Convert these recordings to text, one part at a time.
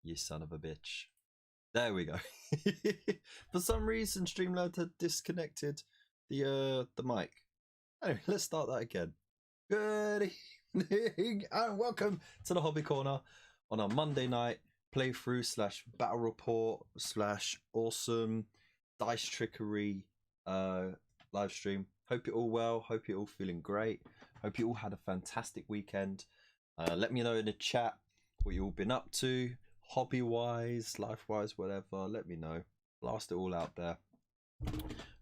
you son of a bitch. There we go. For some reason, Streamlabs had disconnected the mic. Anyway, let's start that again. Good evening and welcome to the Hobby Corner on our Monday night playthrough slash battle report slash awesome dice trickery live stream. Hope you're all well. Hope you're all feeling great. Hope you all had a fantastic weekend. Let me know in the chat what you've all been up to, hobby wise, life wise, whatever. Let me know. Blast it all out there.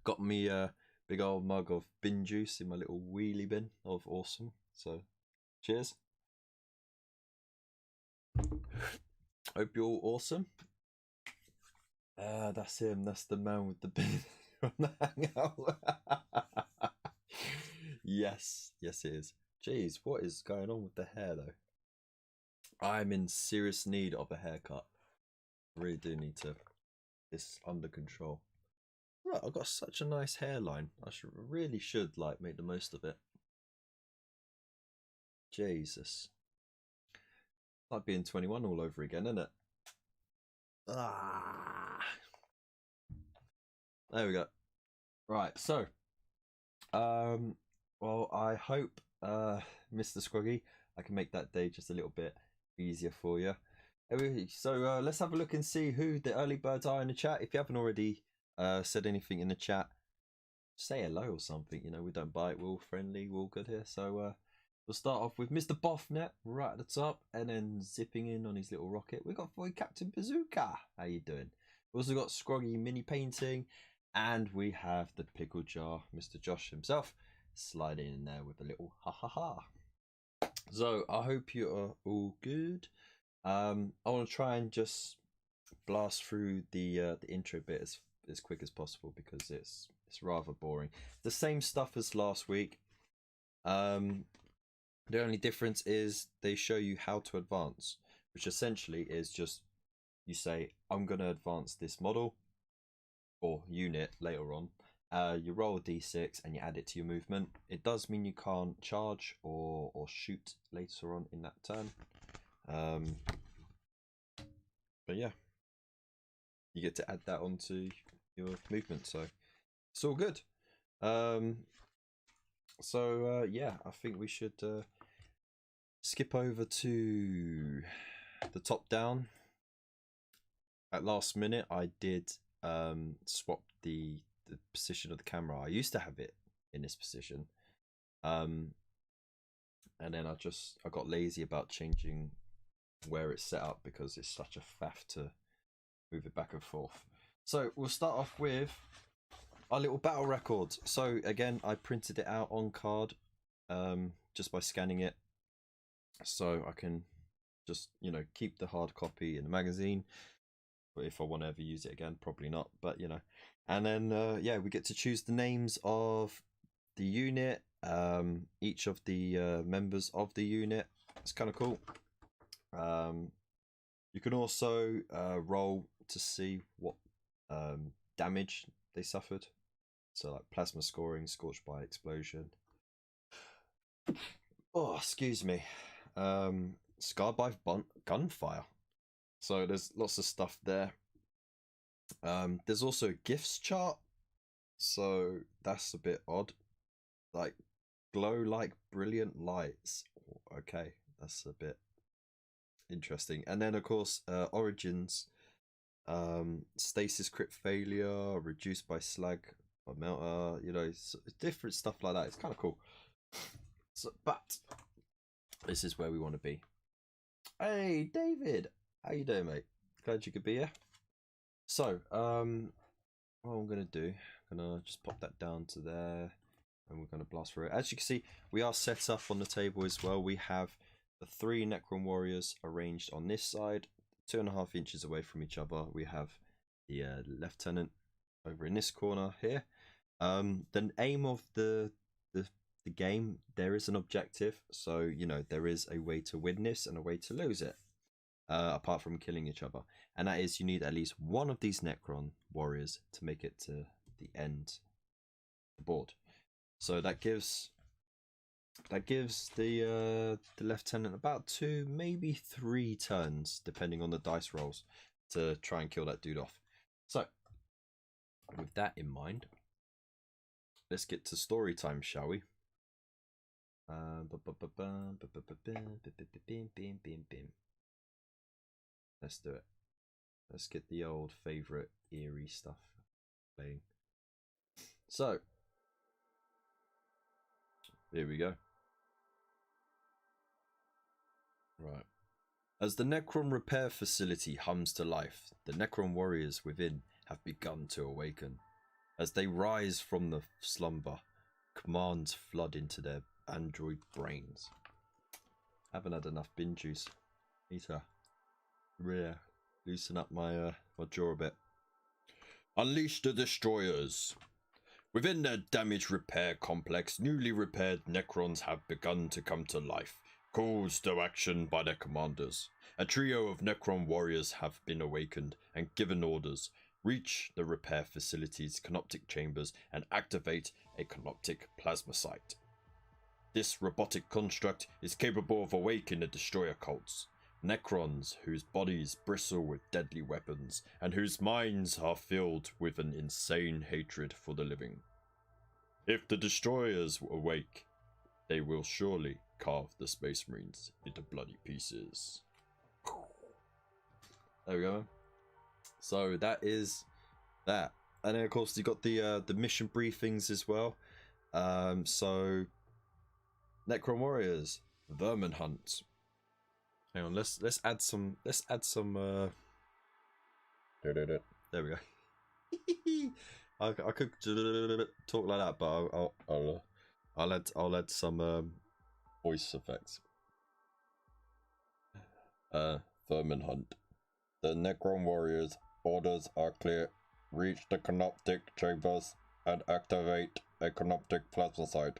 Got me a big old mug of bin juice in my little wheelie bin of awesome. So cheers. Hope you're all awesome. That's him. That's the man with the bin from the hangout. Yes, it is. Jeez, what is going on with the hair though? I'm in serious need of a haircut. I really do need to. It's under control. Right, I've got such a nice hairline. I really should like make the most of it. Jesus. Like being 21 all over again, isn't it? Ah. There we go. Right, so well, I hope Mr. Scroggy, I can make that day just a little bit easier for you. So let's have a look and see who the early birds are in the chat. If you haven't already said anything in the chat, say hello or something. You know, we don't bite, we're all friendly, we're all good here. So we'll start off with Mr. Boffnet right at the top, and then zipping in on his little rocket. We've got Void Captain Bazooka. How you doing? We've also got Scroggy Mini Painting, and we have the Pickle Jar, Mr. Josh himself, sliding in there with a little ha ha ha. So I hope you are all good. I want to try and just blast through the intro bit as quick as possible because it's rather boring. The same stuff as last week. The only difference is they show you how to advance, which essentially is just you say, I'm going to advance this model or unit later on. You roll a d6 and you add it to your movement. It does mean you can't charge or shoot later on in that turn. But yeah, you get to add that onto your movement, so it's all good. Yeah, I think we should skip over to the top down. At last minute, I did swap the position of the camera. I used to have it in this position, and then I got lazy about changing where it's set up because it's such a faff to move it back and forth. So we'll start off with our little battle records. So again, I printed it out on card just by scanning it, so I can just, you know, keep the hard copy in the magazine. But if I want to ever use it again, probably not, but you know. And then yeah, we get to choose the names of the unit, each of the members of the unit. It's kind of cool. You can also roll to see what damage they suffered. So like plasma scoring, scorched by explosion. Oh, excuse me. Scarred by gunfire. So there's lots of stuff there. There's also a gifts chart. So that's a bit odd. Like glow like brilliant lights. Okay, that's a bit interesting. And then of course origins, stasis crit failure, reduced by slag or melter, you know, different stuff like that. It's kind of cool. So, but this is where we want to be. Hey David, how you doing, mate? Glad you could be here. So what I'm gonna do, I'm gonna just pop that down to there, and we're gonna blast through it. As you can see, we are set up on the table as well. We have the 3 Necron Warriors arranged on this side, 2.5 inches away from each other. We have the Lieutenant over in this corner here. The aim of the game, there is an objective, so you know there is a way to win this and a way to lose it, apart from killing each other, and that is you need at least one of these Necron Warriors to make it to the end of the board. So that gives that gives the lieutenant about 2, maybe 3 turns, depending on the dice rolls, to try and kill that dude off. So, with that in mind, let's get to story time, shall we? Let's do it. Let's get the old favourite eerie stuff playing. So, here we go. Right. As the Necron repair facility hums to life, the Necron Warriors within have begun to awaken. As they rise from the slumber, commands flood into their android brains. Haven't had enough bin juice. Need to loosen up my my jaw a bit. Unleash the destroyers. Within their damaged repair complex, newly repaired Necrons have begun to come to life, calls to action by their commanders. A trio of Necron Warriors have been awakened and given orders. Reach the repair facility's canoptic chambers and activate a canoptic plasma site. This robotic construct is capable of awakening the destroyer cults. Necrons whose bodies bristle with deadly weapons and whose minds are filled with an insane hatred for the living. If the destroyers awake, they will surely carve the Space Marines into bloody pieces. There we go. So that is that, and then of course you got the mission briefings as well. So Necron Warriors, vermin hunt. Hang on, let's add some. There we go. I could talk like that, but I'll add some voice effects. Vermin hunt. The Necron Warriors orders are clear. Reach the canoptic chambers and activate a canoptic plasma site.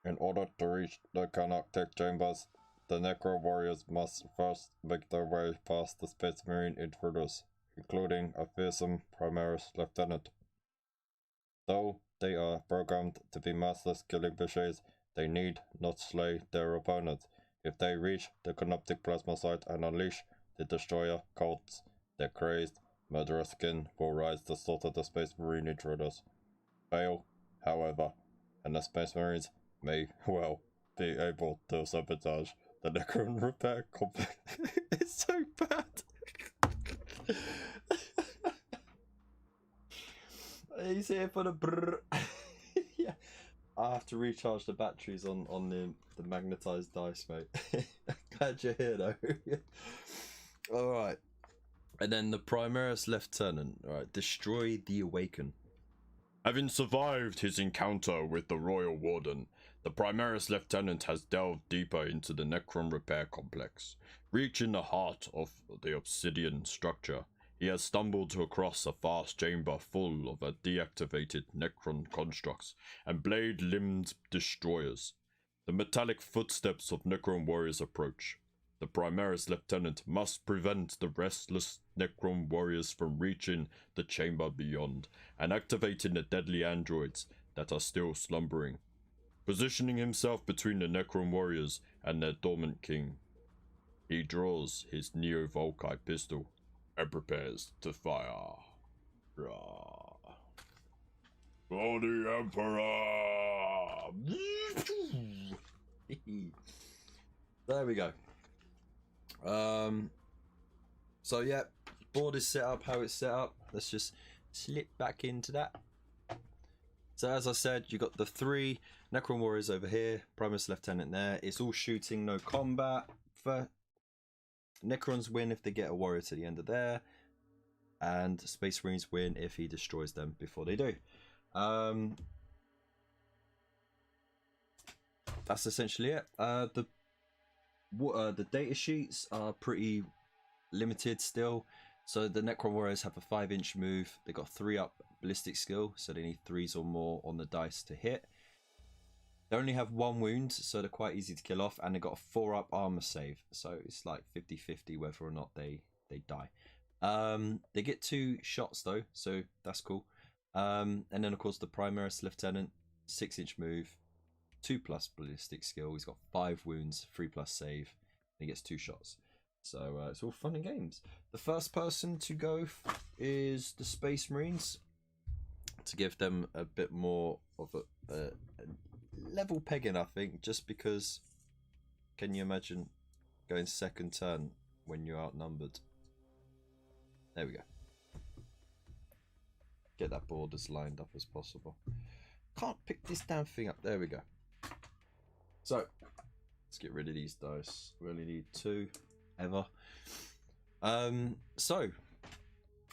In order to reach the canoptic chambers, the Necron Warriors must first make their way past the Space Marine intruders, including a fearsome Primaris Lieutenant. Though they are programmed to be merciless killing machines, they need not slay their opponents. If they reach the canoptic plasma site and unleash the destroyer cults, their crazed, murderous skin will rise to slaughter the Space Marine intruders. Fail, however, and the Space Marines may well be able to sabotage the Necron repair complex. It's so bad. He's here for the brrr. Yeah, I have to recharge the batteries on the magnetized dice, mate. Glad you're here though. All right, and then the Primaris Lieutenant. All right, destroy the awaken. Having survived his encounter with the Royal Warden, the Primaris Lieutenant has delved deeper into the Necron repair complex. Reaching the heart of the obsidian structure, he has stumbled across a vast chamber full of deactivated Necron constructs and blade-limbed destroyers. The metallic footsteps of Necron Warriors approach. The Primaris Lieutenant must prevent the restless Necron Warriors from reaching the chamber beyond and activating the deadly androids that are still slumbering. Positioning himself between the Necron Warriors and their dormant king, he draws his Neo-Volkite pistol and prepares to fire. Rah. For the Emperor! There we go. So yeah, board is set up how it's set up. Let's just slip back into that. So as I said, you got the 3 Necron Warriors over here, Primaris Lieutenant there. It's all shooting, no combat. For Necrons win if they get a warrior to the end of there, and Space Marines win if he destroys them before they do. That's essentially it. The data sheets are pretty limited still. So the Necron Warriors have a 5-inch move. They got 3 up ballistic skill, so they need 3s or more on the dice to hit. They only have 1 wound, so they're quite easy to kill off, and they got a 4-up armor save, so it's like 50-50 whether or not they die. They get 2 shots though, so that's cool. And then of course the Primaris Lieutenant, 6-inch move, 2+ ballistic skill. He's got 5 wounds, 3+ save, and he gets 2 shots. So it's all fun and games. The first person to go is the Space Marines, to give them a bit more of a level pegging, I think, just because, can you imagine going second turn when you're outnumbered? There we go. Get that board as lined up as possible. Can't pick this damn thing up. There we go. So let's get rid of these dice. We only need 2 ever. So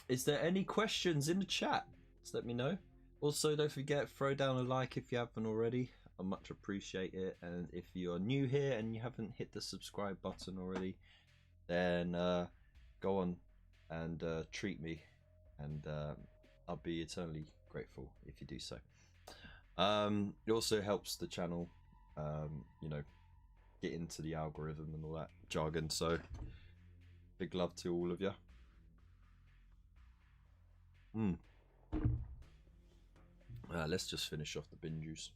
is there any questions in the chat? Just let me know. Also, don't forget, throw down a like if you haven't already. I much appreciate it. And if you are new here and you haven't hit the subscribe button already, then go on and treat me, and I'll be eternally grateful if you do so. It also helps the channel, you know, get into the algorithm and all that jargon. So big love to all of you. Let's just finish off the bin juice.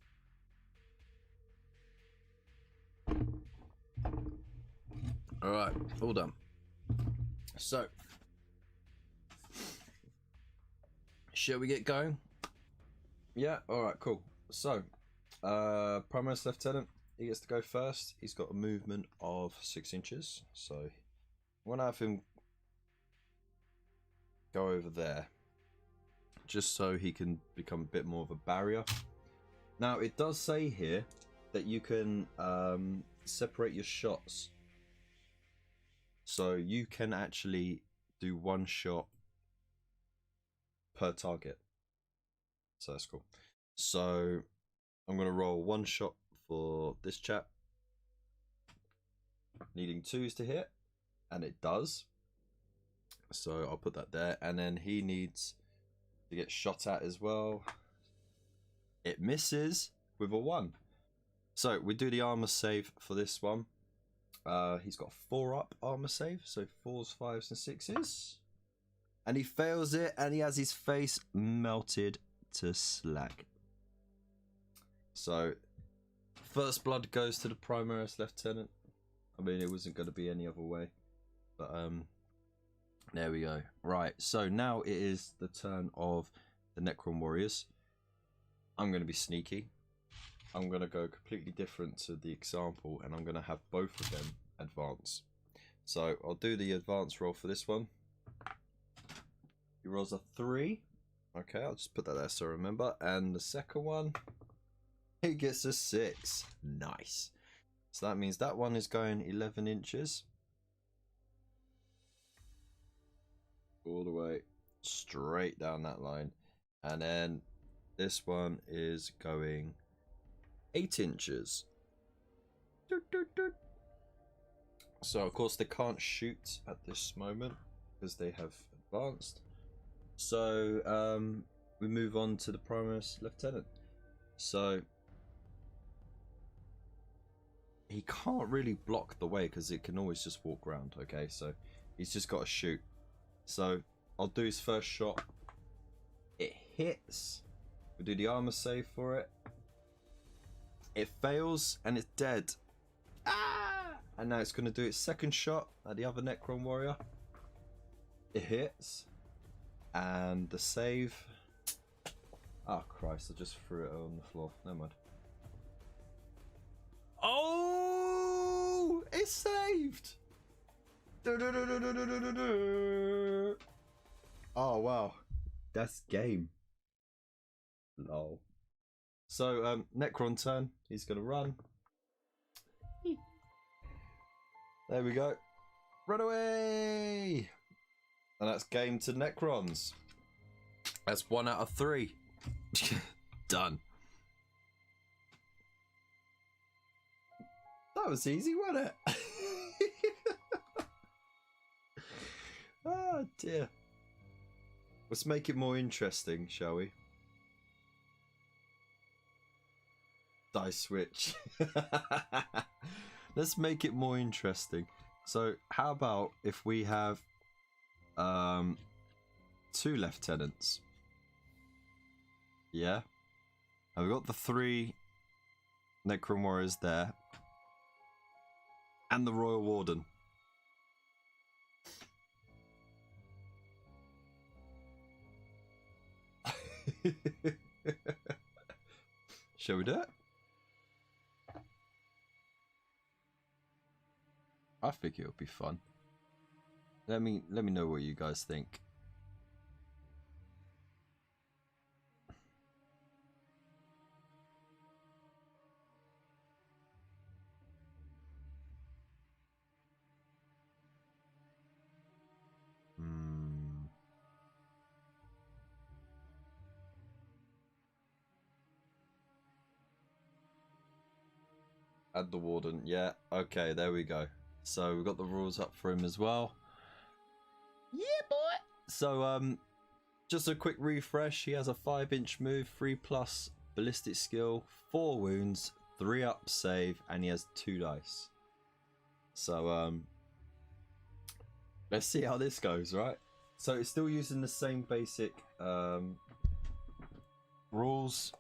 All right, all done. So shall we get going? Yeah, all right, cool. So Primus Lieutenant, he gets to go first. He's got a movement of 6 inches, so I'm gonna have him go over there, just so he can become a bit more of a barrier. Now it does say here that you can separate your shots, so you can actually do 1 shot per target. So that's cool. So I'm gonna roll 1 shot for this chap, needing 2s to hit, and it does. So I'll put that there, and then he needs to get shot at as well. It misses with a 1. So we do the armor save for this one. He's got 4 up armor save, so 4s, 5s, and 6s, and he fails it, and he has his face melted to slag. So first blood goes to the Primus Lieutenant. I mean, it wasn't going to be any other way, but there we go. Right, so now it is the turn of the Necron Warriors. I'm going to be sneaky. I'm going to go completely different to the example, and I'm going to have both of them advance. So I'll do the advance roll for this one. He rolls a 3. Okay, I'll just put that there so I remember. And the second one, he gets a 6. Nice. So that means that one is going 11 inches. All the way straight down that line. And then this one is going 8 inches. So of course they can't shoot at this moment because they have advanced. So we move on to the Primus Lieutenant. So he can't really block the way because it can always just walk around. Okay, so he's just got to shoot. So I'll do his first shot. It hits. We do the armor save for it. It fails and it's dead. Ah! And now it's going to do its second shot at the other Necron Warrior. It hits. And the save. Oh Christ, I just threw it on the floor. Never mind. Oh! It's saved! Oh wow. That's game. Lol. So Necron turn. He's gonna run. There we go. Run away! And that's game to Necrons. That's 1 out of 3. Done. That was easy, wasn't it? Oh dear. Let's make it more interesting, shall we? Die switch. Let's make it more interesting. So how about if we have 2 lieutenants? Yeah. And we've got the 3 Necron Warriors there. And the Royal Warden. Shall we do it? I think it'll be fun. Let me know what you guys think. Add the Warden. Yeah, okay, there we go. So we've got the rules up for him as well. Yeah, boy! So, just a quick refresh. He has a 5-inch move, 3+ ballistic skill, 4 wounds, 3 up save, and he has 2 dice. So, let's see how this goes, right? So it's still using the same basic rules.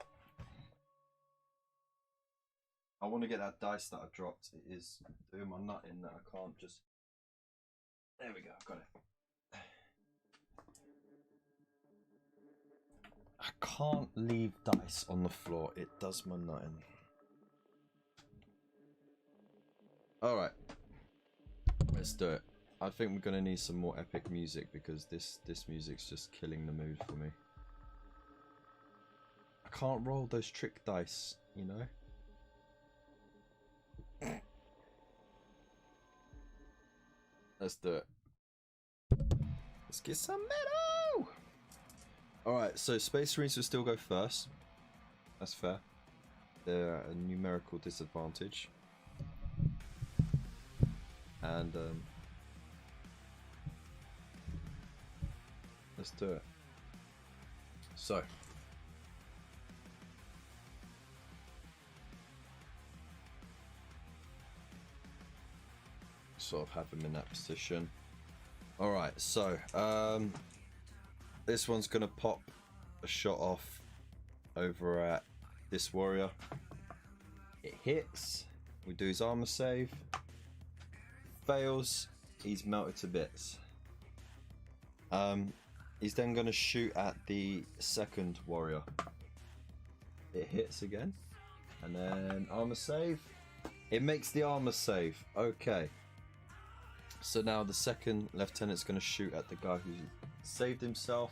I want to get that dice that I dropped. It is doing my nut in that I can't just... There we go, I've got it. I can't leave dice on the floor. It does my nut in. Alright. Let's do it. I think we're going to need some more epic music because this music's just killing the mood for me. I can't roll those trick dice, you know? Let's do it. Let's get some metal! Alright, so Space Marines will still go first. That's fair. They're a numerical disadvantage. And, let's do it. So. Sort of have him in that position. Alright, so this one's gonna pop a shot off over at this warrior. It hits. We do his armor save. Fails. He's melted to bits. He's then gonna shoot at the second warrior. It hits again. And then armor save. It makes the armor save. Okay. So now the second lieutenant's going to shoot at the guy who saved himself.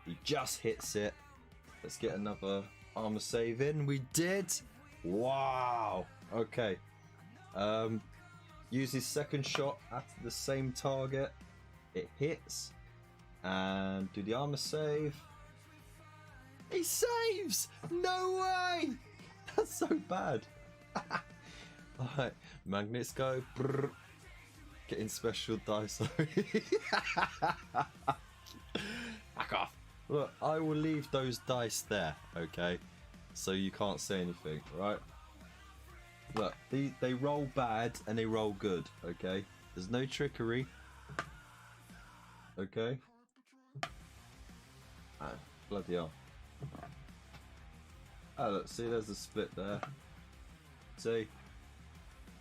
He just hits it. Let's get another armor save in. We did. Wow. Okay. Use his second shot at the same target. It hits. And do the armor save. He saves. No way. That's so bad. Alright. Magnets go. Brrr. Getting special dice. Back off. Look, I will leave those dice there, okay? So you can't say anything, right? Look, they roll bad and they roll good, okay? There's no trickery. Okay? Ah, bloody hell. Oh, look, see, there's a split there. See?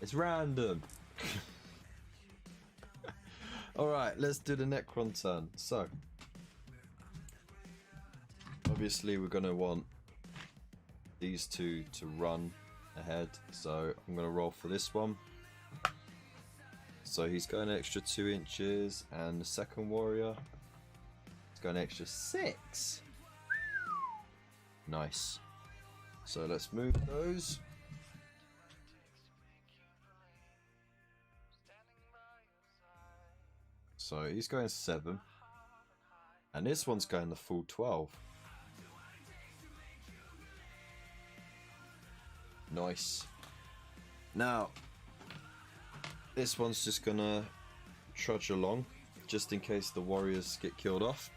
It's random. Alright, let's do the Necron turn. So, obviously we're going to want these two to run ahead. So, I'm going to roll for this one. So, he's got an extra 2 inches, and the second warrior has got an extra 6. Nice. So, let's move those. So he's going 7. And this one's going the full 12. Nice. Now, this one's just gonna trudge along, just in case the warriors get killed off.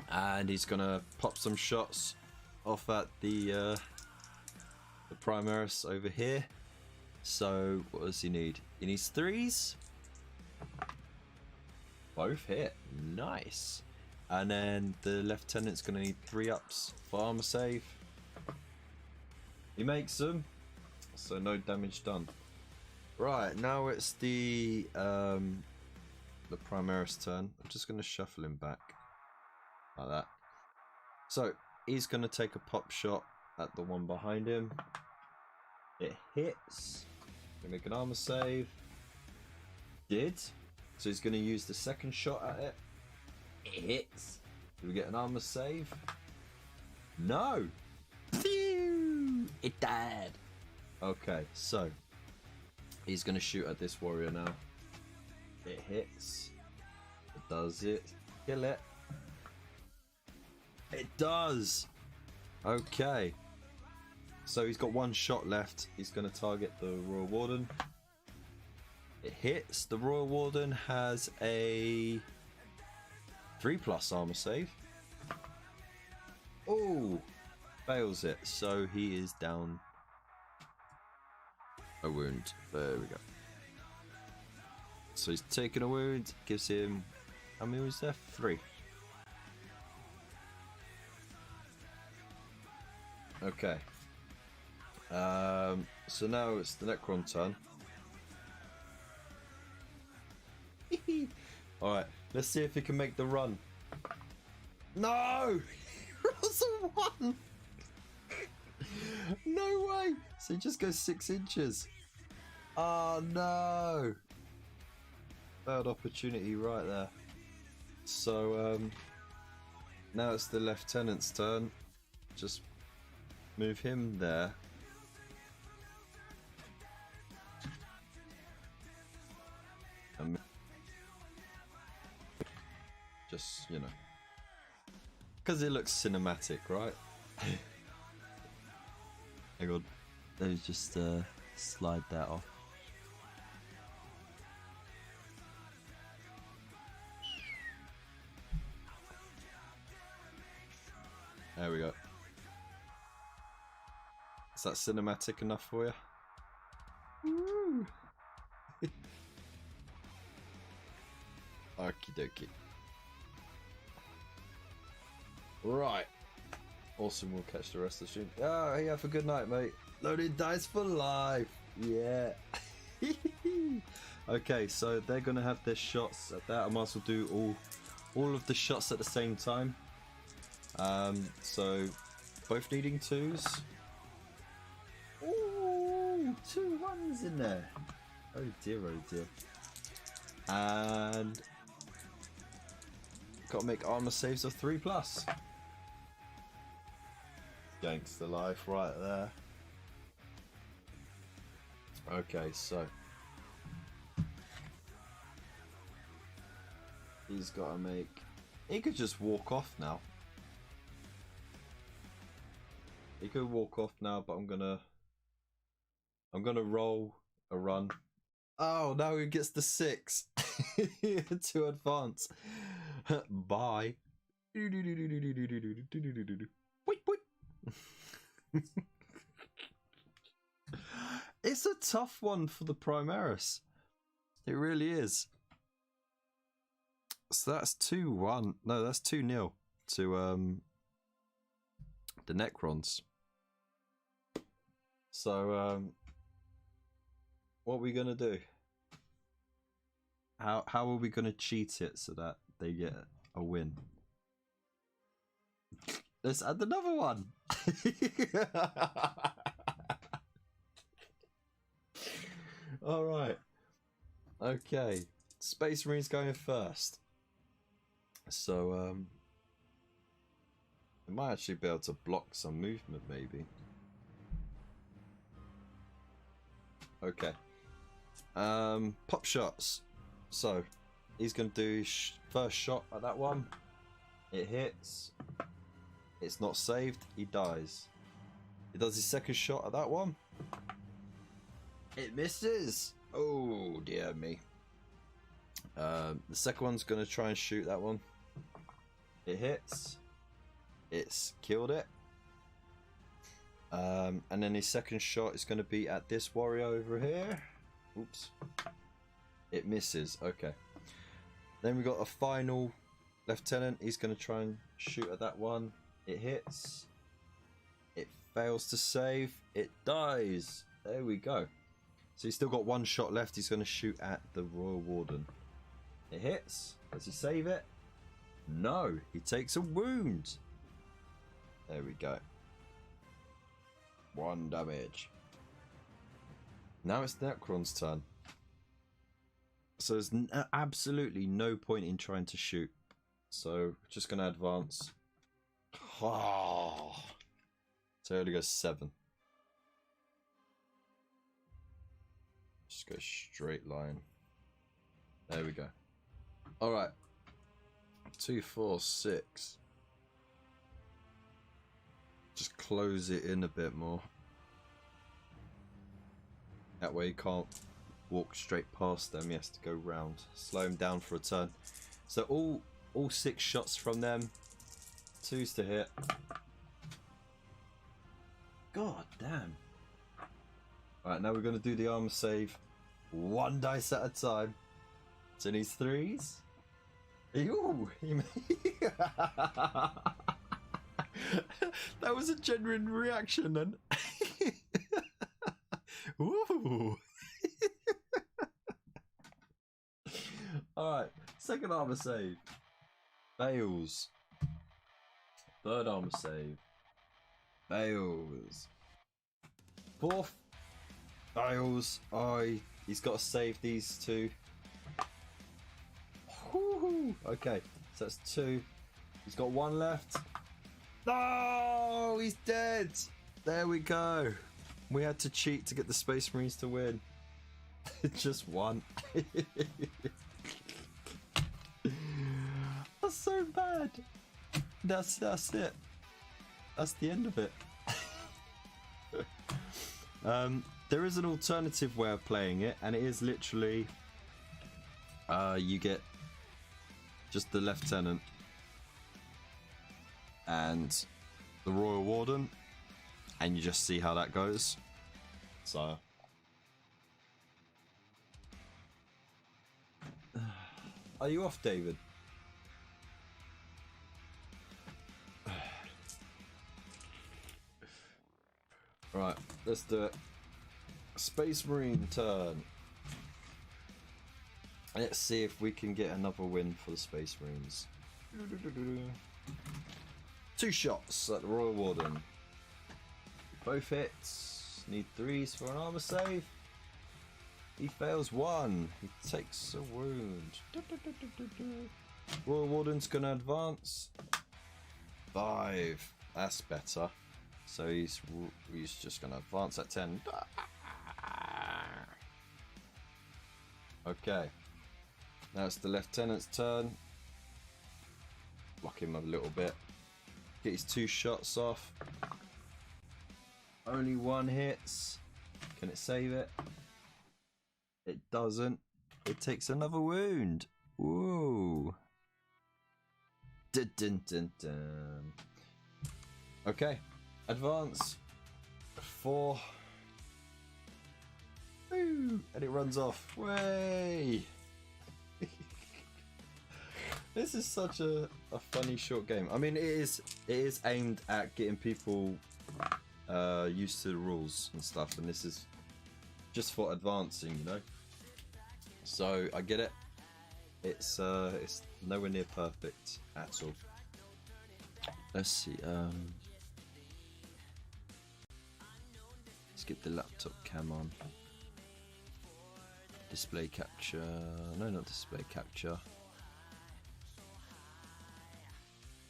And he's gonna pop some shots off at the Primaris over here. So, what does he need? He needs 3s. Both hit. Nice. And then the lieutenant's going to need 3 ups for armor save. He makes them. so no damage done. Right, now it's the Primaris turn. I'm just going to shuffle him back like that. So he's going to take a pop shot at the one behind him. It hits. Gonna make an armor save. Did. So he's going to use the second shot at it. It hits. Do we get an armor save? No. Phew! It died. Okay, so he's going to shoot at this warrior now. It hits. It does it. Kill it. It does. Okay. So he's got one shot left. He's going to target the Royal Warden. It hits. The Royal Warden has a 3+ armor save. Oh, fails it. So he is down a wound. There we go. So he's taken a wound. Gives him, how many was there? 3. Okay. So now it's the Necron turn. Alright, let's see if he can make the run. No! He rolls a 1! No way! So he just goes 6 inches. Oh no! Failed opportunity right there. So now it's the Lieutenant's turn. Just move him there. And just, you know, because it looks cinematic, right? Hang on, let me just slide that off. There we go. Is that cinematic enough for you? Woo! Okie dokie. Right. Awesome, we'll catch the rest of the stream. Oh, yeah, have a good night, mate. Loaded dice for life. Yeah. Okay, so they're going to have their shots at that. I might as well do all of the shots at the same time. So both needing 2s. Ooh, 2 1s in there. Oh dear, oh dear. And got to make armor saves of 3+. Gangster life right there. Okay, so he's got to make. He could just walk off now. He could walk off now, but I'm gonna roll a run. Oh, now he gets the 6 to advance. Bye. It's a tough one for the Primaris. It really is. So that's 2-1. No, that's 2-0 to the Necrons. So what are we gonna do? How are we gonna cheat it so that they get a win? Let's add another one. All right. Okay. Space Marine's going first. So I might actually be able to block some movement, maybe. Okay. Pop shots. So he's gonna do first shot at that one. It hits. It's not saved. He dies. He does his second shot at that one. It misses. Oh dear me. The second one's gonna try and shoot that one. It hits. It's killed it. And then his second shot is going to be at this warrior over here. Oops. It misses. Okay. Then we got a final lieutenant. He's going to try and shoot at that one. It hits. It fails to save. It dies. There we go. So he's still got one shot left. He's going to shoot at the Royal Warden. It hits. Does he save it? No. He takes a wound. There we go. 1 damage. Now it's Necron's turn. So there's absolutely no point in trying to shoot. So we're just going to advance. Oh. So it only goes 7. Just go straight line. There we go. Alright. 2, 4, 6. Just close it in a bit more. That way you can't walk straight past them. He has to go round. Slow him down for a turn. So all 6 shots from them. 2s to hit. God damn. Alright, now we're going to do the armor save. 1 dice at a time. So these 3s. Ooh, that was a genuine reaction then. Ooh. Alright, second armor save. Fails. Third armor save. Fails. Fourth. Fails. He's got to save these 2. Woohoo. Okay, so that's 2. He's got 1 left. No, he's dead. There we go. We had to cheat to get the Space Marines to win. Just 1. That's so bad. That's it. That's the end of it. There is an alternative way of playing it, and it is literally you get just the Lieutenant and the Royal Warden, and you just see how that goes. So are you off, David? Right, let's do it. Space Marine turn. Let's see if we can get another win for the Space Marines. 2 shots at the Royal Warden. Both hits. Need 3s for an armor save. He fails 1. He takes a wound. Royal Warden's gonna advance. 5. That's better. So he's just gonna advance at 10. Okay. Now it's the Lieutenant's turn. Block him a little bit. Get his 2 shots off. Only 1 hits. Can it save it? It doesn't. It takes another wound. Whoa. Dun, dun, dun, dun. Okay. Advance. 4. Woo. And it runs off. Way. This is such a funny short game. I mean, it is aimed at getting people used to the rules and stuff, and this is just for advancing, you know. So I get it. It's nowhere near perfect at all. Let's see. Let's get the laptop cam on. Display capture. No, not display capture.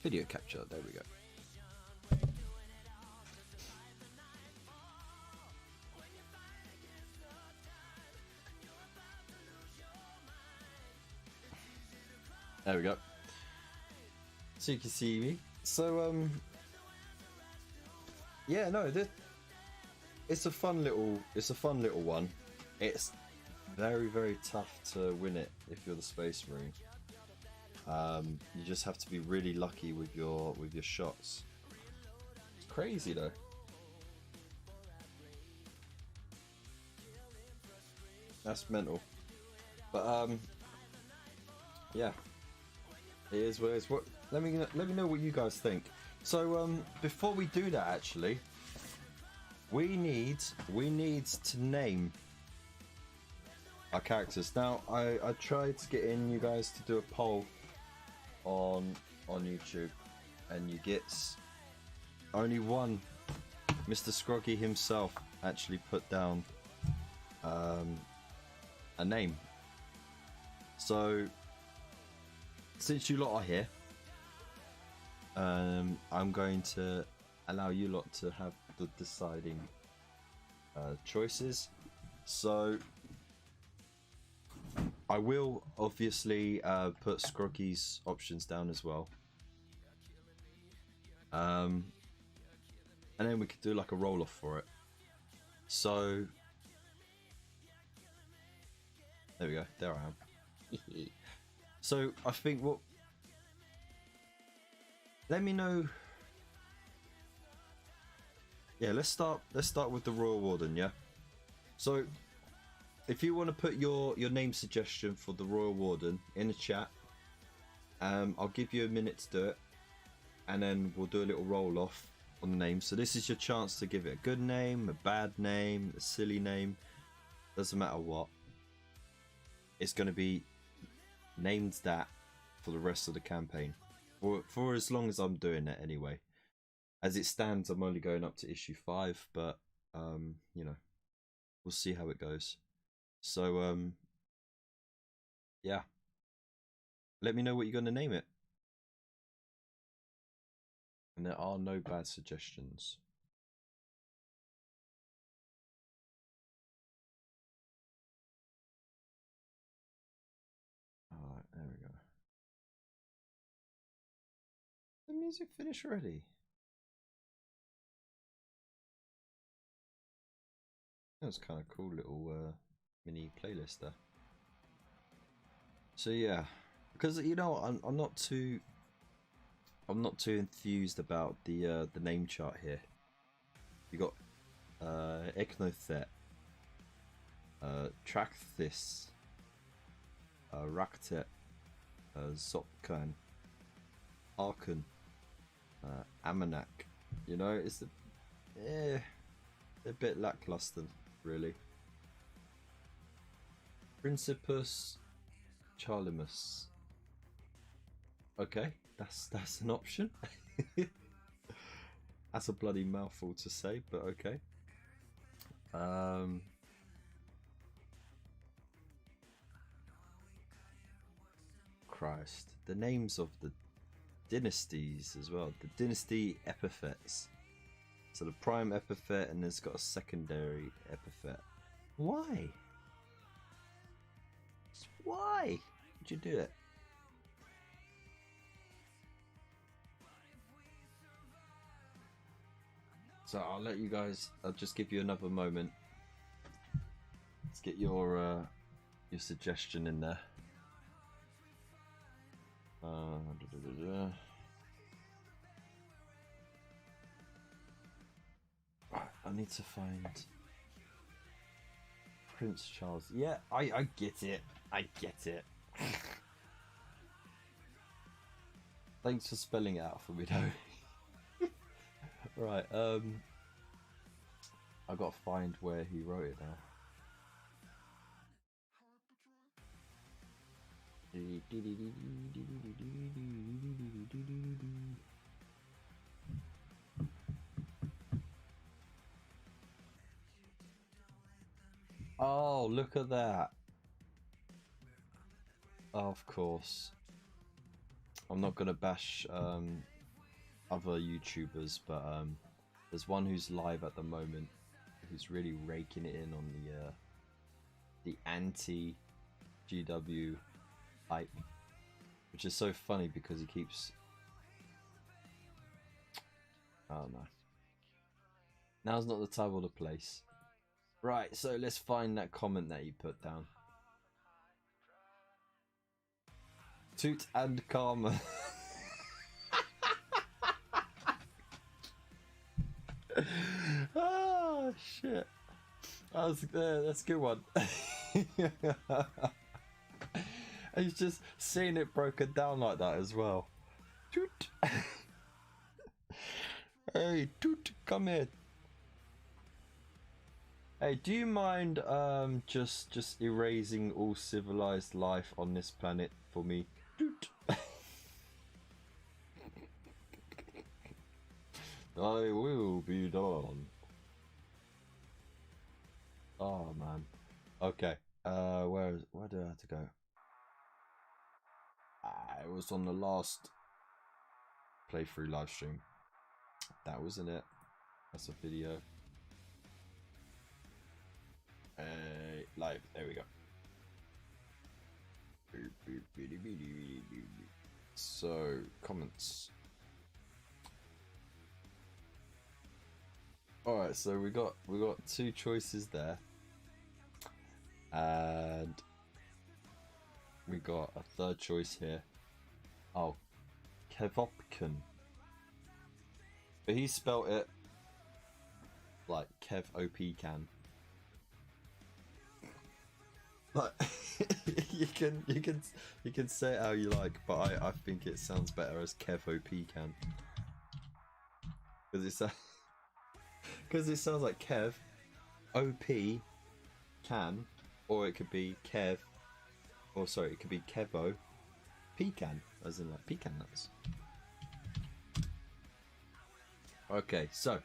Video capture. There we go. There we go. So you can see me. So yeah, no, it's a fun little one. It's very, very tough to win it if you're the Space Marine. You just have to be really lucky with your shots. It's crazy though. That's mental. But yeah, it is what it is. Let me know what you guys think. So before we do that, actually, we need to name our characters. Now, I tried to get in you guys to do a poll on YouTube, and you get only one. Mr. Scroggy himself actually put down a name. So, since you lot are here, I'm going to allow you lot to have the deciding choices. So, I will obviously put Scroggy's options down as well. And then we could do like a roll off for it. So there we go. There I am. So I think what. Let me know. Yeah, let's start with the Royal Warden. Yeah. So if you want to put your name suggestion for the Royal Warden in the chat, I'll give you a minute to do it, and then we'll do a little roll off on the name. So this is your chance to give it a good name, a bad name, a silly name. Doesn't matter what. It's going to be named that for the rest of the campaign, for as long as I'm doing it anyway. As it stands, I'm only going up to issue 5, but you know, we'll see how it goes. So yeah, let me know what you're going to name it. And there are no bad suggestions. Alright, there we go. The music finished already. That was kind of cool little mini playlist there. So yeah, because you know I'm not too enthused about the name chart here. You got Eknothet, Trakthis, Raktet, Zopkan, Arkan, Amanak. You know, it's a bit lackluster, really. Principus Charlimus. Okay, that's an option. That's a bloody mouthful to say, but okay. Christ, the names of the dynasties as well. The dynasty epithets. So the prime epithet, and it's got a secondary epithet. Why? Why would you do it? So I'll let you guys. I'll just give you another moment. Let's get your suggestion in there. I need to find Prince Charles. Yeah, I get it. I get it. Thanks for spelling it out for me, though. Right, I gotta find where he wrote it now. Oh, look at that. Of course. I'm not gonna bash other YouTubers, but there's one who's live at the moment who's really raking it in on the anti GW hype, which is so funny because he keeps. Oh no. Now's not the time or the place. Right, so let's find that comment that you put down. Toot and Karma. Oh shit. That's a good one. He's just seeing it broken down like that as well. Toot. Hey, Toot, come here. Hey, do you mind just erasing all civilized life on this planet for me? I will be done. Oh man. Okay. Where do I have to go? It was on the last playthrough live stream. That wasn't it. That's a video. Live. There we go. So comments. All right. So we got two choices there, and we got a third choice here. Oh, Kevopkin. But he spelt it like Kev OP can. Like you can say it how you like, but I think it sounds better as Kev OP can. Because it sounds like Kev OP can, or it could be Kev, or sorry, it could be Kevo pecan, as in like pecan nuts. Okay, so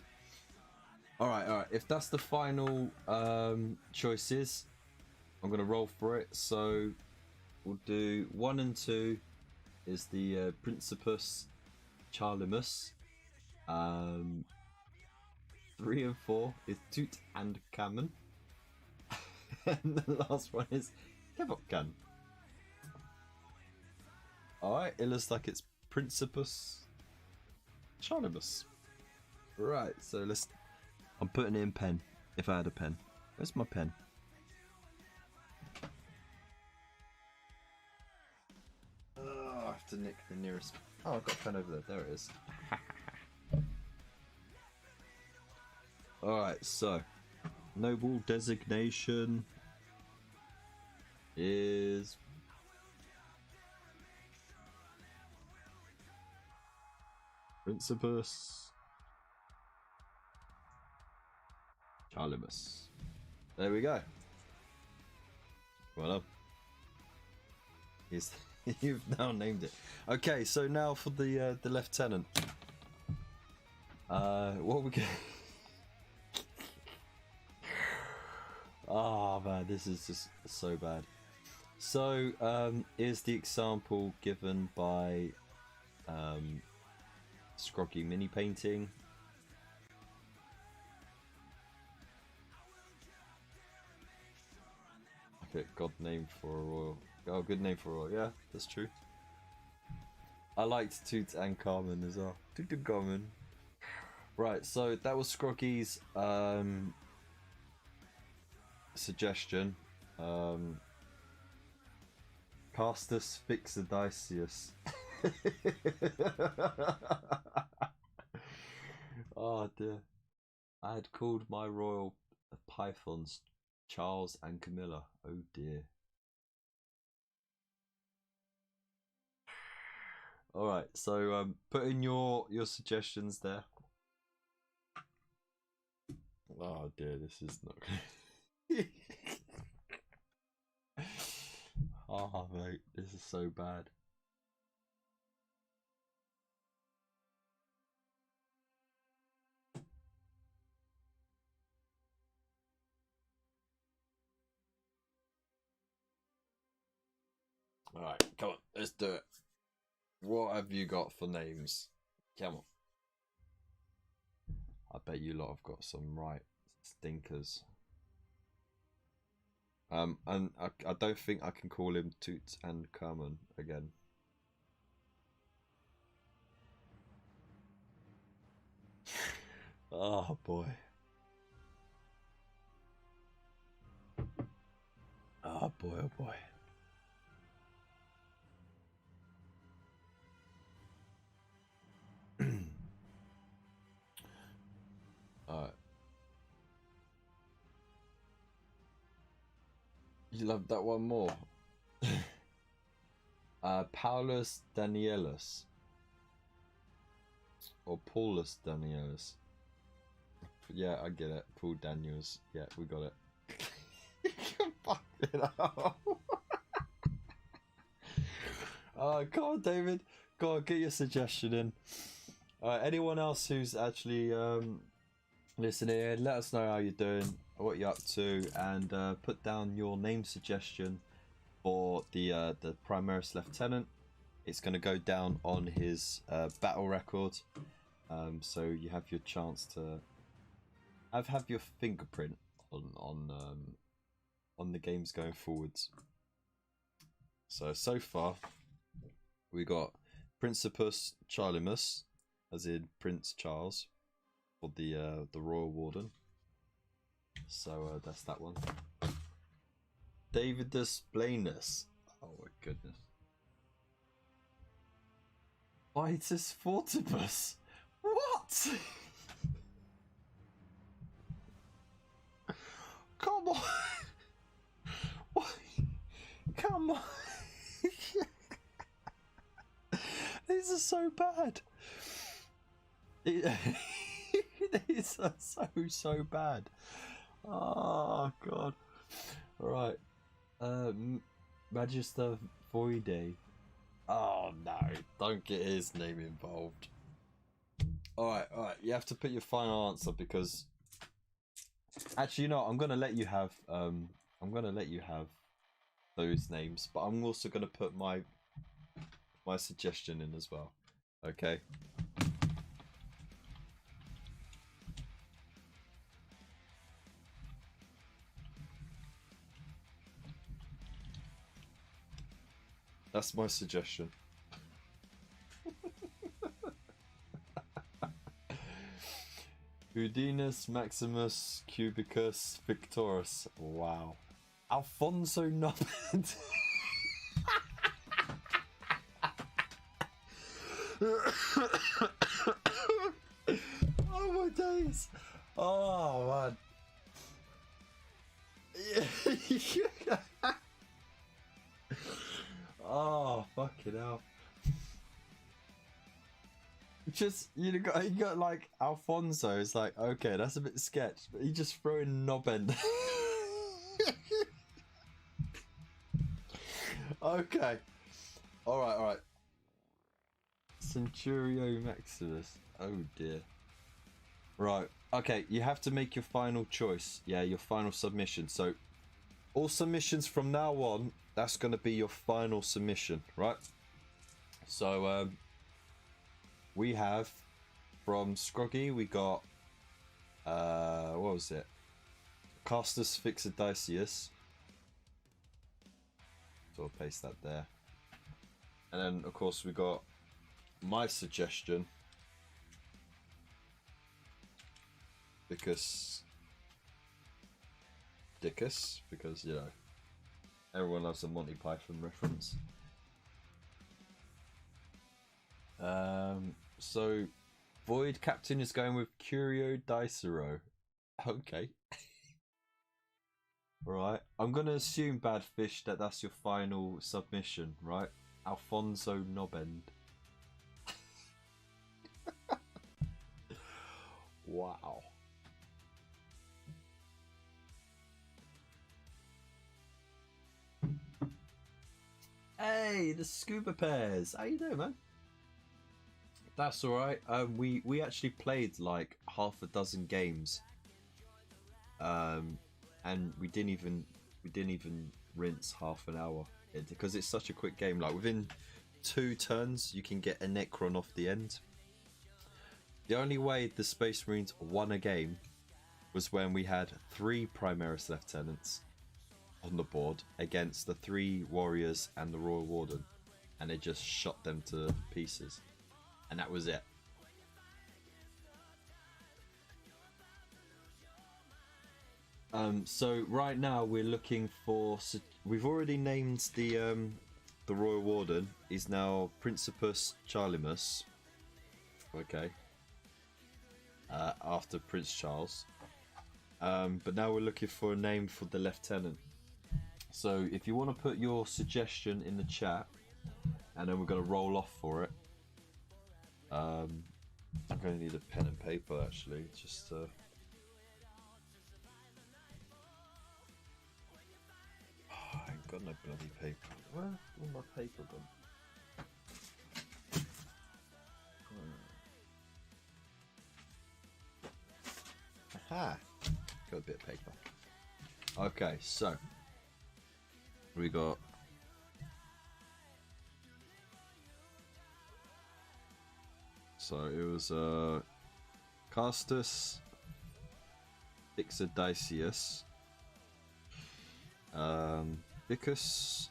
alright, if that's the final choices, I'm gonna roll for it. So we'll do 1 and 2 is the Principus Charlimus. 3 and 4 is Toot and Kamen. And the last one is Kevopkan. Alright, it looks like it's Principus Charlimus. Right, so let's. I'm putting it in pen. If I had a pen. Where's my pen? Oh, I have to nick the nearest. Oh, I've got a pen over there. There it is. Alright, so. Noble designation is. Principus Charlimus. There we go. Well done. You've now named it. Okay, so now for the lieutenant. What we get? Oh man, this is just so bad. So here's the example given by Scroggy Mini Painting. Okay, God name for a royal. Oh, good name for a royal. Yeah, that's true. I liked Tutankhamun as well. Tutankhamun. Right, so that was Scroggy's suggestion. Castus Fixodicius. Oh dear. I had called my royal pythons Charles and Camilla. Oh dear. Alright, so put in your suggestions there. Oh dear, this is not good. Oh mate, this is so bad. Alright, come on, let's do it. What have you got for names? Come on. I bet you lot have got some right stinkers. And I don't think I can call him Toots and Kerman again. Oh boy. Oh boy, oh boy. Alright. You love that one more? Paulus Danielus. Or Paulus Danielus. Yeah, I get it. Paul Daniels. Yeah, we got it. Fucking hell. Come on, David. Go on, get your suggestion in. Anyone else who's actually listening, let us know how you're doing, what you're up to, and put down your name suggestion for the Primaris Lieutenant. It's going to go down on his battle record, so you have your chance to have your fingerprint on the games going forwards. So far, we got Principus Charlimus, as in Prince Charles, for the Royal Warden. So that's that one. Davidus Blanus. Oh my goodness. Vitus Fortibus. What? Come on. What? Come on. These are so bad. These are so bad. Oh god. Right. Magister Voide. Oh no, don't get his name involved. Alright. You have to put your final answer because actually, you know, I'm gonna let you have those names, but I'm also gonna put my suggestion in as well. Okay. That's my suggestion. Udinus Maximus Cubicus Victorus. Wow. Alfonso Nubbard. Oh my days. Oh man. Oh fucking hell. Just you got like Alfonso. It's like okay, that's a bit sketch, but you just throw in Nobbend. Okay. Alright. Centurio Maximus. Oh dear. Right. Okay, you have to make your final choice. Yeah, your final submission. So all submissions from now on, that's going to be your final submission, right? So we have from Scroggy, we got what was it? Castus Fixodicius. So I'll paste that there. And then of course we got my suggestion, because you know everyone loves a Monty Python reference. So Void Captain is going with Curio Dicero. Okay. Right. I'm gonna assume Bad Fish that that's your final submission, right? Alfonso Nobbend. Wow. Hey, the Scuba Pairs. How you doing, man? That's all right. We actually played like half a dozen games, and we didn't even rinse half an hour because it's such a quick game. Like within 2 turns, you can get a Necron off the end. The only way the Space Marines won a game was when we had 3 Primaris Lieutenants on the board against the 3 Warriors and the Royal Warden, and they just shot them to pieces. And that was it. So right now we're looking for. We've already named the Royal Warden. He's now Principus Charlimus. Okay. After Prince Charles. But now we're looking for a name for the lieutenant. So if you want to put your suggestion in the chat, and then we're going to roll off for it. I'm going to need a pen and paper actually, just bloody paper. Where's all my paper gone? Aha! Got a bit of paper. Okay, so we got it was Castus Ixodicius, Dicus,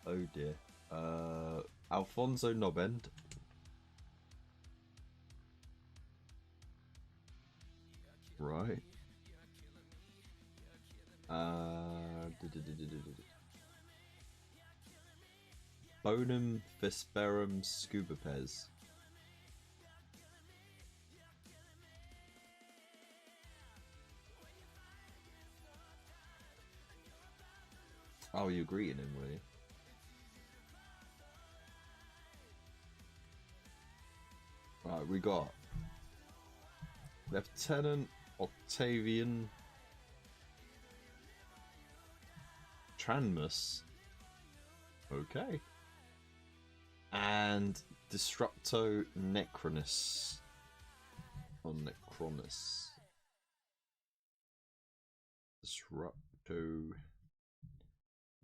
oh dear, Alfonso Nobend, right, Bonum Vesperum Scubapes. Oh, you greeting him, were you? Right, we got Lieutenant Octavian Tranmus. Okay. And Disrupto Necronus. Or Necronus. Disrupto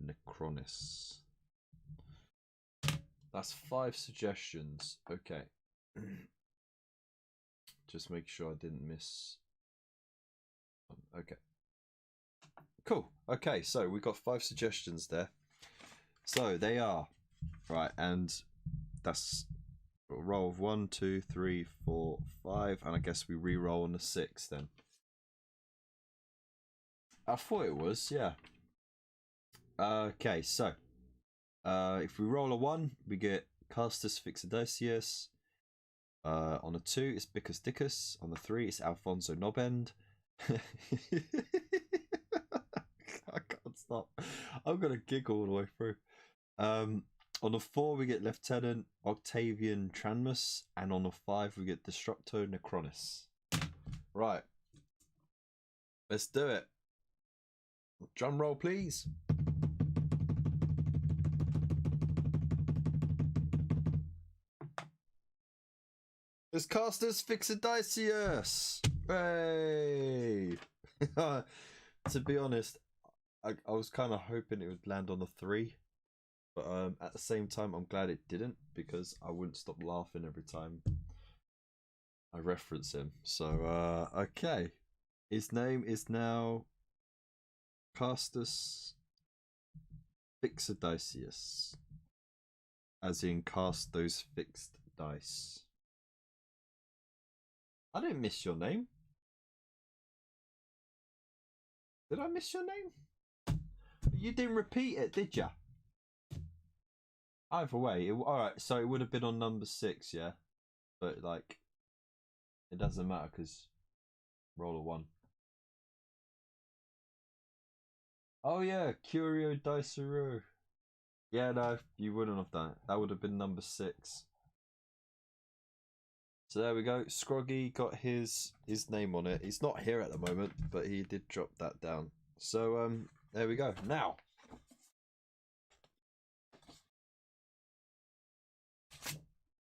Necronus. That's 5 suggestions. Okay. Just make sure I didn't miss. Okay. Cool. Okay, so we got 5 suggestions there. So they are right, and that's a roll of 1, 2, 3, 4, 5, and I guess we re-roll on the 6 then. I thought it was, yeah. Okay, so if we roll a 1, we get Castus Fixodicius. On a 2, it's Bicus Dicus. On the 3, it's Alfonso Nobend. I can't stop. I'm gonna giggle all the way through. On a 4, we get Lieutenant Octavian Tranmus, and on a 5, we get Disrupto Necronus. Right, let's do it. Drum roll, please. It's Castus Fixodicius. Hey! To be honest, I was kind of hoping it would land on the 3, but at the same time, I'm glad it didn't, because I wouldn't stop laughing every time I reference him. So, okay. His name is now Castus Fixodicius, as in cast those fixed dice. I didn't miss your name. Did I miss your name? You didn't repeat it, did ya? Either way, alright, so it would have been on number 6, yeah? But, like, it doesn't matter, because roll a 1. Oh, yeah, Curio Dicero. Yeah, no, you wouldn't have done it. That would have been number 6. So there we go. Scroggy got his name on it. He's not here at the moment, but he did drop that down. So there we go. Now,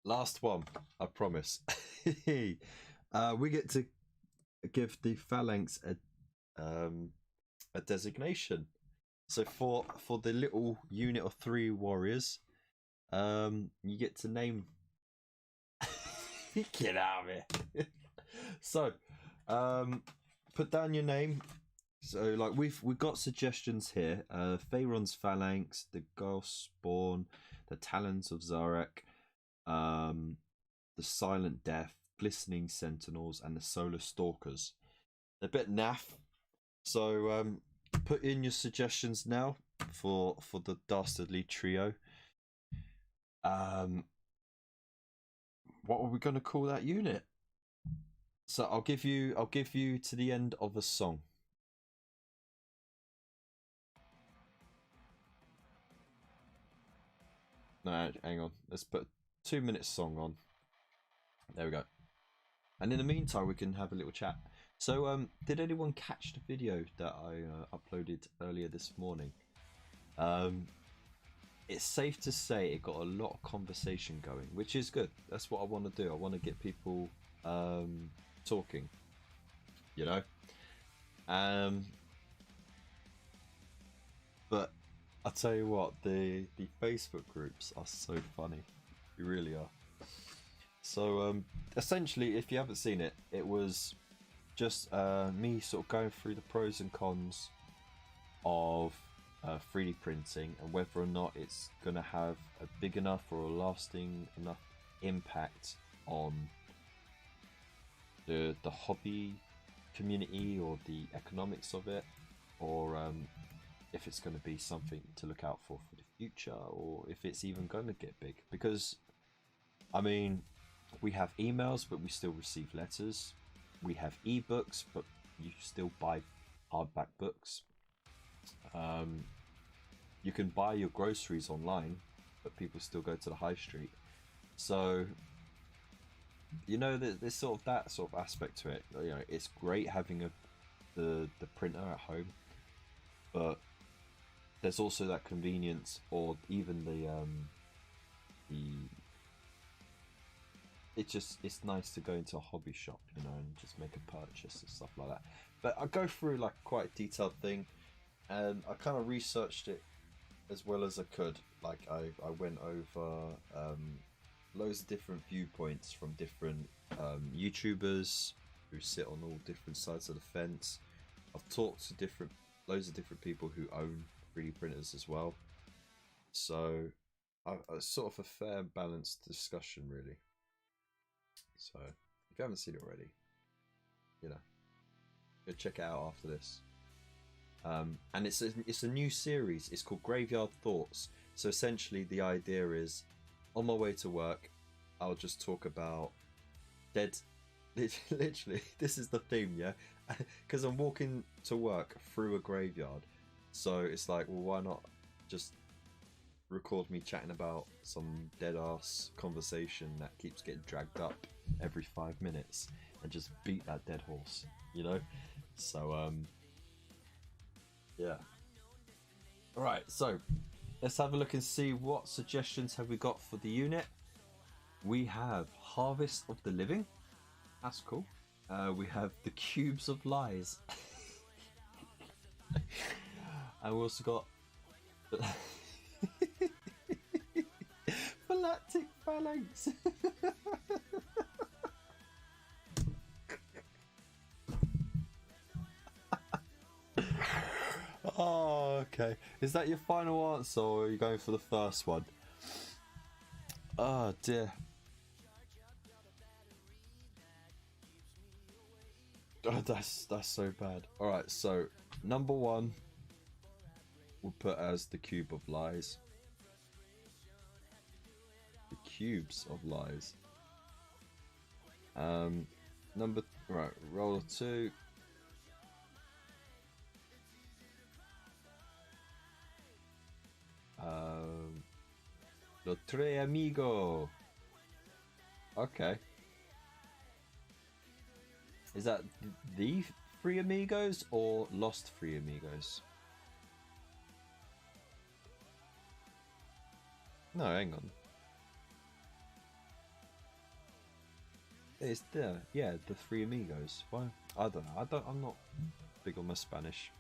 last one, I promise. We get to give the phalanx a designation. So for the little unit of 3 warriors, you get to name. Get out of here. So, put down your name. So, like, we've got suggestions here. Pharaon's Phalanx, the Ghost Spawn, the Talons of Zarek, the Silent Death, Glistening Sentinels, and the Solar Stalkers. They're a bit naff. So, put in your suggestions now for the Dastardly Trio. What are we going to call that unit? So I'll give you to the end of a song. No, hang on. Let's put a 2-minute song on. There we go. And in the meantime, we can have a little chat. So, did anyone catch the video that I uploaded earlier this morning? Um, it's safe to say it got a lot of conversation going, which is good. That's what I want to do. I want to get people talking, you know. Um, but I tell you what, the Facebook groups are so funny. They really are. So, essentially, if you haven't seen it, it was just me sort of going through the pros and cons of 3D printing and whether or not it's going to have a big enough or a lasting enough impact on the hobby community or the economics of it, or if it's going to be something to look out for the future, or if it's even going to get big. Because I mean, we have emails but we still receive letters, we have ebooks but you still buy hardback books. You can buy your groceries online, but people still go to the high street. So, you know, there's sort of that sort of aspect to it. You know, it's great having the printer at home, but there's also that convenience, or even it's nice to go into a hobby shop, you know, and just make a purchase and stuff like that. But I go through like quite a detailed thing, and I kind of researched it as well as I could. Like I went over loads of different viewpoints from different YouTubers who sit on all different sides of the fence. I've talked to loads of different people who own 3D printers as well. So I sort of a fair balanced discussion really. So if you haven't seen it already, you know, go check it out after this. And it's a new series. It's called Graveyard Thoughts. So essentially the idea is, on my way to work, I'll just talk about dead. Literally, this is the theme, yeah. Because I'm walking to work through a graveyard, so it's like, well, why not just record me chatting about some dead ass conversation that keeps getting dragged up every 5 minutes, and just beat that dead horse, you know? So yeah. Alright, so let's have a look and see what suggestions have we got for the unit. We have Harvest of the Living. That's cool. We have the Cubes of Lies. And we also got Galactic Phalanx. Oh, okay. Is that your final answer, or are you going for the first one? Oh dear. Oh, that's so bad. All right, so number one we'll put as the Cube of Lies. The Cubes of Lies. Right, roll 2. Lo Tre Amigo. Okay. Is that the Three Amigos or Lost Three Amigos? No, hang on. It's there. Yeah, the Three Amigos. Why? I don't know. I'm not big on my Spanish.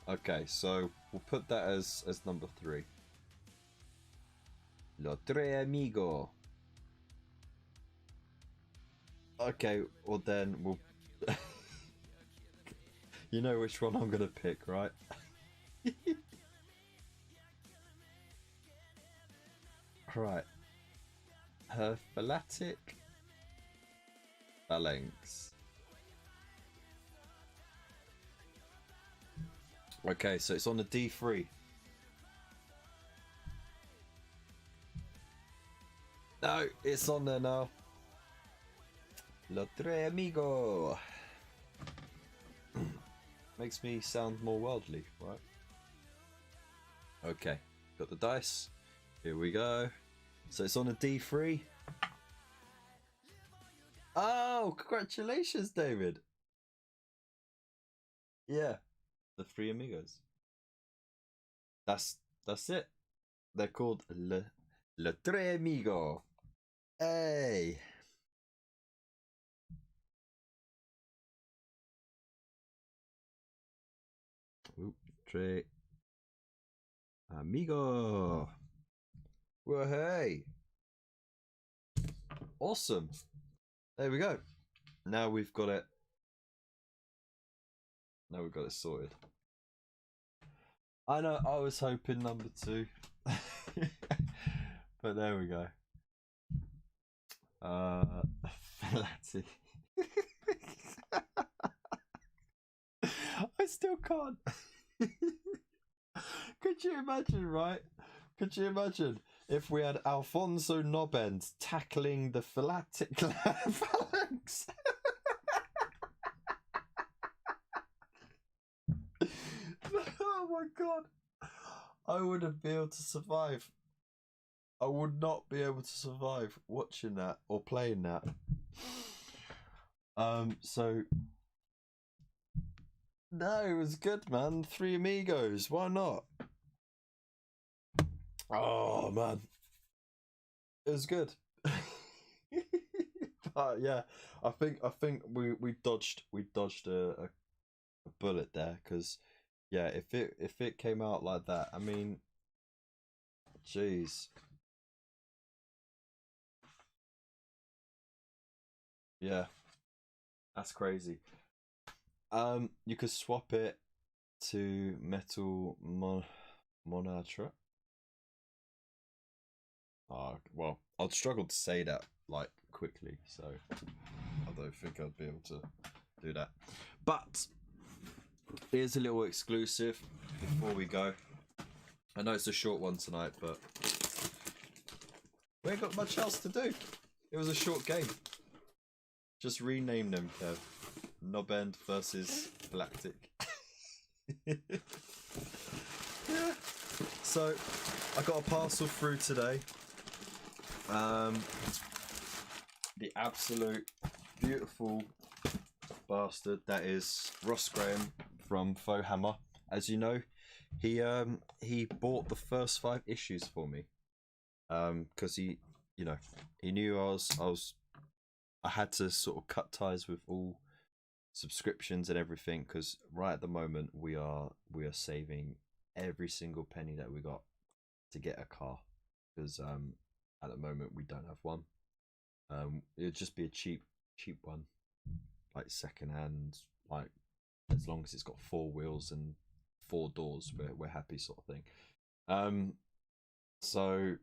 Okay, so we'll put that as number 3. Lo Tre Amigo. Okay, well then we'll... You know which one I'm gonna pick, right? Right. Her Phalanx. Okay, so it's on a D3. No, it's on there now. Lo Tre Amigo. Makes me sound more worldly, right? Okay, got the dice. Here we go. So it's on a D3. Oh, Oh, congratulations, David. Yeah, the three amigos. That's it. They're called Le Tre Amigo. Hey. Oop, Tre Amigo. Well, hey. Awesome. There we go. Now we've got it. Now we've got it sorted. I know, I was hoping number 2. But there we go. Flatty. I still can't. Could you imagine, right? Could you imagine if we had Alfonso Nobend tackling the Philatic phalanx? Oh my god. I wouldn't be able to survive. I would not be able to survive watching that or playing that. So no, it was good, man. 3 amigos, why not? Oh man, it was good. But yeah, I think we dodged a bullet there, because yeah, if it came out like that, I mean, jeez. Yeah, that's crazy. You could swap it to metal monatra. Well, I'd struggle to say that like quickly, so I don't think I'd be able to do that. But here's a little exclusive before we go. I know it's a short one tonight, but we ain't got much else to do. It was a short game. Just rename them, Kev. Nobend versus Galactic. Yeah. So I got a parcel through today. The absolute beautiful bastard that is Ross Graham from Fauxhammer. As you know, he bought the first 5 issues for me. Because he knew I had to sort of cut ties with all subscriptions and everything, because right at the moment we are saving every single penny that we got to get a car, because at the moment we don't have one. It would just be a cheap one, like second hand, like as long as it's got 4 wheels and 4 doors, we're happy, sort of thing. So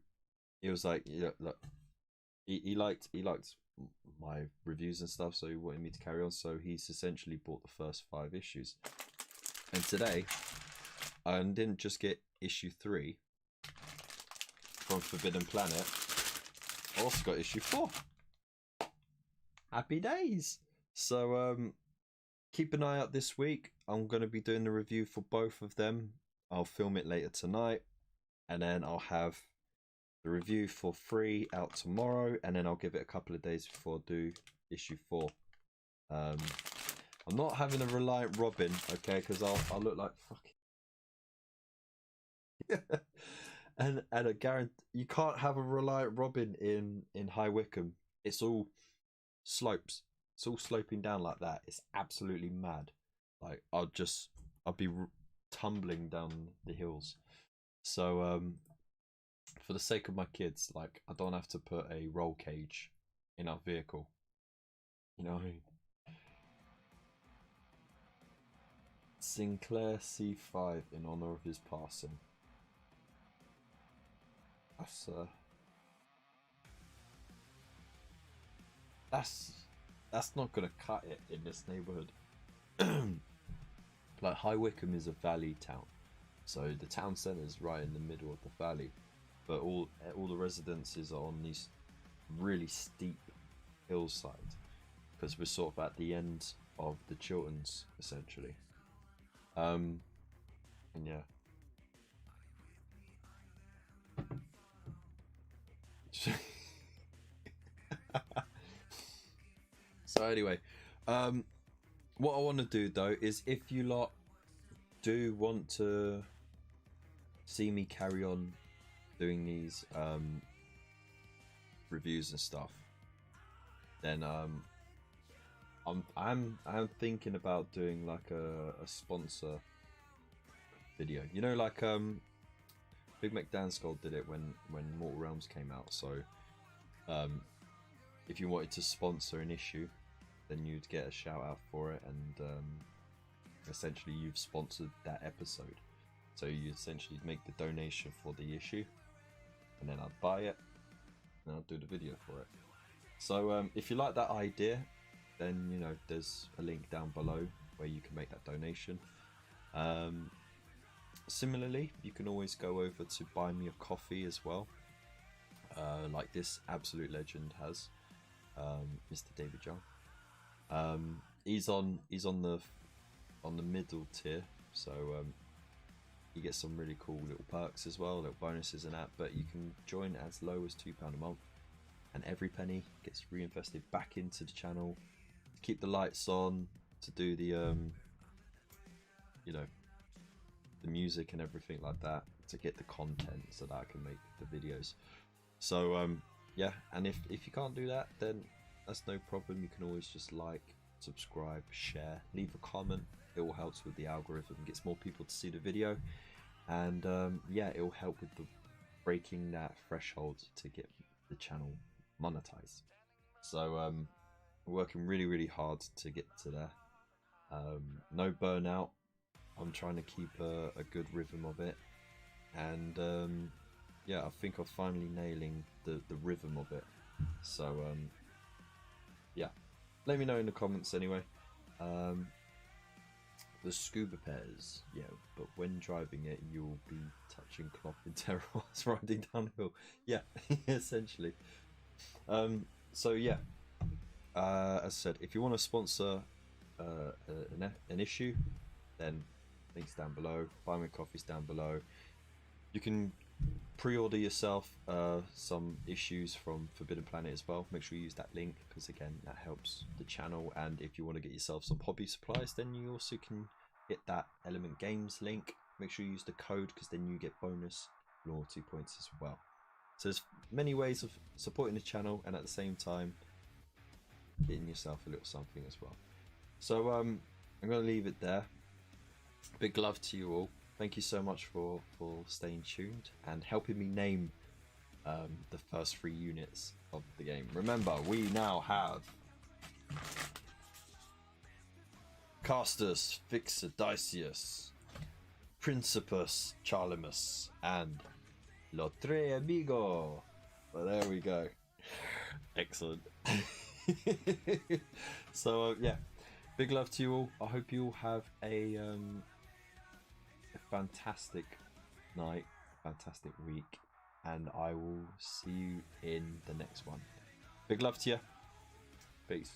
it was like, yeah, look, he liked my reviews and stuff, so he wanted me to carry on. So he's essentially bought the first 5 issues, and today I didn't just get issue 3 from Forbidden Planet, I also got issue 4. Happy days. So keep an eye out this week. I'm going to be doing the review for both of them. I'll film it later tonight, and then I'll have the review for 3 out tomorrow, and then I'll give it a couple of days before I do issue 4. I'm not having a Reliant Robin, okay, because I'll look like fucking and I guarantee you can't have a Reliant Robin in High Wycombe. It's all slopes. It's all sloping down like that. It's absolutely mad. Like I'll be tumbling down the hills. So for the sake of my kids, like, I don't have to put a roll cage in our vehicle. You know what I mean? Sinclair C5 in honor of his passing. That's not gonna cut it in this neighborhood. Like, High Wycombe is a valley town, so the town centre is right in the middle of the valley, but all the residences are on these really steep hillsides, because we're sort of at the end of the Chilterns, essentially. And yeah. So anyway, what I want to do though is, if you lot do want to see me carry on doing these reviews and stuff, then I'm thinking about doing like a sponsor video. You know, like Big Mac Danskull did it when Mortal Realms came out. So if you wanted to sponsor an issue, then you'd get a shout out for it, and essentially you've sponsored that episode. So you essentially make the donation for the issue, and then I'd buy it and I'll do the video for it. So if you like that idea, then you know there's a link down below where you can make that donation. Similarly, you can always go over to buy me a coffee as well, like this absolute legend has, Mr. David Young. He's on the middle tier, so you get some really cool little perks as well, little bonuses and that. But you can join as low as £2 a month, and every penny gets reinvested back into the channel to keep the lights on, to do the you know, the music and everything like that, to get the content so that I can make the videos. So yeah, and if you can't do that, then that's no problem. You can always just like, subscribe, share, leave a comment. It all helps with the algorithm, gets more people to see the video, and yeah, it will help with the breaking that threshold to get the channel monetized. So we're working really hard to get to there. No burnout. I'm trying to keep a good rhythm of it, and yeah, I think I'm finally nailing the rhythm of it. So yeah, let me know in the comments anyway. The scuba pairs, yeah, but when driving it, you'll be touching cloth in terror whilst riding downhill. Yeah, essentially. So yeah, as I said, if you want to sponsor an issue, then links down below. Buy me coffees down below. You can pre-order yourself some issues from Forbidden Planet as well. Make sure you use that link, because again, that helps the channel. And if you want to get yourself some hobby supplies, then you also can get that Element Games link. Make sure you use the code, because then you get bonus loyalty points as well. So there's many ways of supporting the channel, and at the same time getting yourself a little something as well. So I'm going to leave it there. Big love to you all. Thank you so much for staying tuned and helping me name the first 3 units of the game. Remember, we now have Castus Vixodicius, Principus Charlimus, and Lotre Amigo. Well, there we go. Excellent. So yeah, big love to you all. I hope you all have a fantastic night, fantastic week, and I will see you in the next one. Big love to you. Peace.